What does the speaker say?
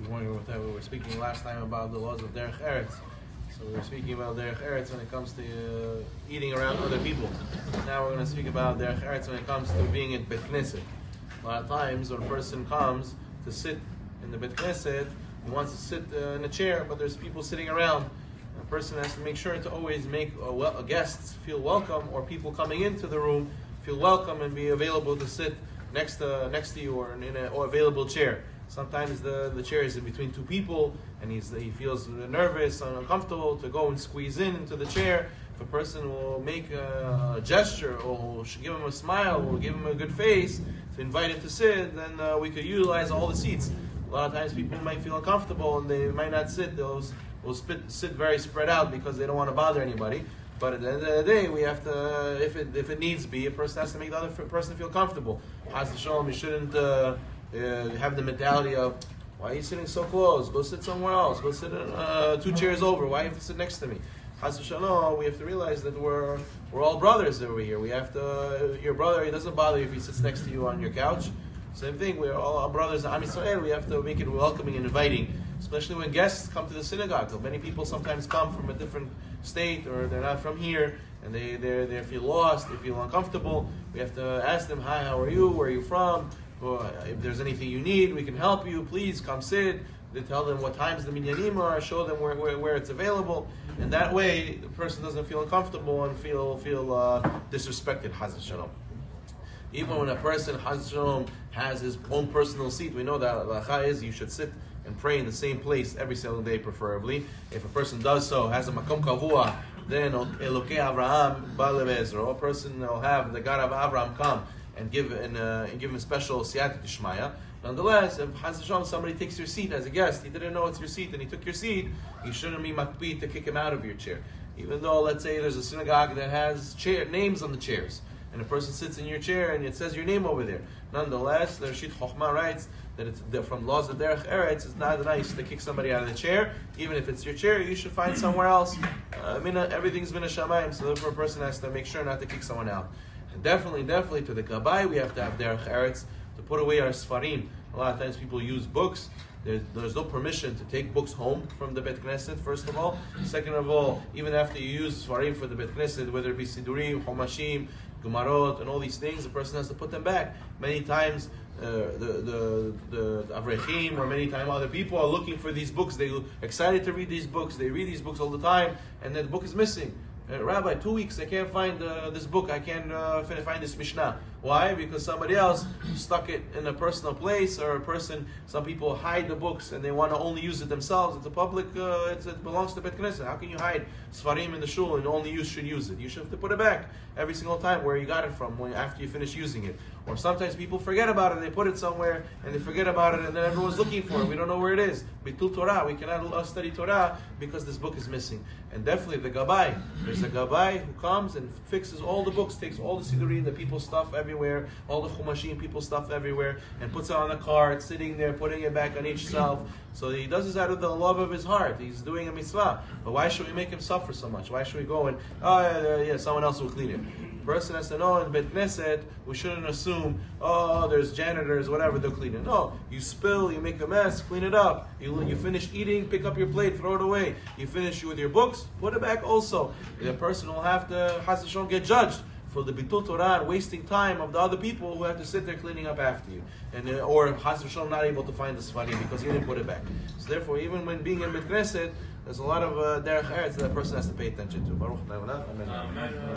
Good morning. We were speaking last time about the laws of Derech Eretz. So we were speaking about Derech Eretz when it comes to eating around other people. Now we're going to speak about Derech Eretz when it comes to being in Bet Knesset. A lot of times when a person comes to sit in the Bet Knesset, he wants to sit in a chair, but there's people sitting around. A person has to make sure to always make guests feel welcome, or people coming into the room feel welcome and be available to sit next to you or in a available chair. Sometimes the chair is in between two people, and he feels nervous and uncomfortable to go and squeeze into the chair. If a person will make a gesture, or give him a smile, or give him a good face to invite him to sit, then we could utilize all the seats. A lot of times people might feel uncomfortable and they might not sit. They'll sit very spread out because they don't want to bother anybody. But at the end of the day, we have to, if it needs be, a person has to make the other person feel comfortable. Chas v'shalom, you shouldn't have the mentality of, why are you sitting so close? Go sit somewhere else. Go sit 2 chairs over. Why do you have to sit next to me? Chas v'shalom, we have to realize that we're all brothers over here. We have to, your brother, he doesn't bother you if he sits next to you on your couch. Same thing, we're all our brothers in Am Yisrael. We have to make it welcoming and inviting, especially when guests come to the synagogue. So many people sometimes come from a different state, or they're not from here, and they feel lost, they feel uncomfortable. We have to ask them, hi, how are you? Where are you from? Or if there's anything you need, we can help you. Please come sit. They tell them what times the minyanim are, show them where it's available, and that way the person doesn't feel uncomfortable and feel disrespected. Chas v'shalom. Even when a person, Chas v'shalom, has his own personal seat, we know that halacha is you should sit and pray in the same place every single day, preferably. If a person does so, has a makom kavua, then Elokei Avraham Ba'alei Be'ezro, a person will have the God of Abraham come and give him a special siyata d'shmaya. Nonetheless, if Chas v'shalom somebody takes your seat as a guest, he didn't know it's your seat and he took your seat, you shouldn't be makpid to kick him out of your chair. Even though, let's say, there's a synagogue that has names on the chairs, and a person sits in your chair and it says your name over there. Nonetheless, the Rashid Chochmah writes that it's from laws of Derech Eretz, it's not nice to kick somebody out of the chair. Even if it's your chair, you should find somewhere else. Everything's been a shamayim, so therefore a person has to make sure not to kick someone out. And definitely to the Gabbai, we have to have Derech Eretz to put away our Sfarim. A lot of times people use books. There's no permission to take books home from the Bet Knesset, first of all. Second of all, even after you use Sfarim for the Bet Knesset, whether it be Sidurim, Homashim, Gemarot, and all these things, the person has to put them back. Many times, the Avrechim, or many times other people are looking for these books. They're excited to read these books. They read these books all the time, and then the book is missing. Rabbi, 2 weeks, I can't find this book. I can't find this Mishnah. Why? Because somebody else stuck it in a personal place, or some people hide the books and they want to only use it themselves. It's a public, it belongs to Bet Knesset. How can you hide Sfarim in the shul and only you should use it? You should have to put it back every single time where you got it from, after you finish using it. Or sometimes people forget about it, they put it somewhere and they forget about it, and then everyone's looking for it. We don't know where it is. Bitul Torah, we cannot study Torah because this book is missing. And definitely the Gabbai. There's a Gabbai who comes and fixes all the books, takes all the Sidurim, the people's stuff everywhere, all the Chumashim, people's stuff everywhere, and puts it on a cart, sitting there, putting it back on each shelf. So he does this out of the love of his heart. He's doing a mitzvah. But why should we make him suffer so much? Why should we go and, someone else will clean it? The person has to know in Bet Knesset, we shouldn't assume, there's janitors, whatever, they'll clean it. No, you spill, you make a mess, clean it up. You finish eating, pick up your plate, throw it away. You finish with your books, put it back also. The person will have to, Chas v'shalom, get judged for the Bitul Torah and wasting time of the other people who have to sit there cleaning up after you. And or Chas v'shalom not able to find the Sfarim because you didn't put it back. So therefore, even when being in Bet Knesset, there's a lot of Derech Eretz that a person has to pay attention to. Baruch Amen.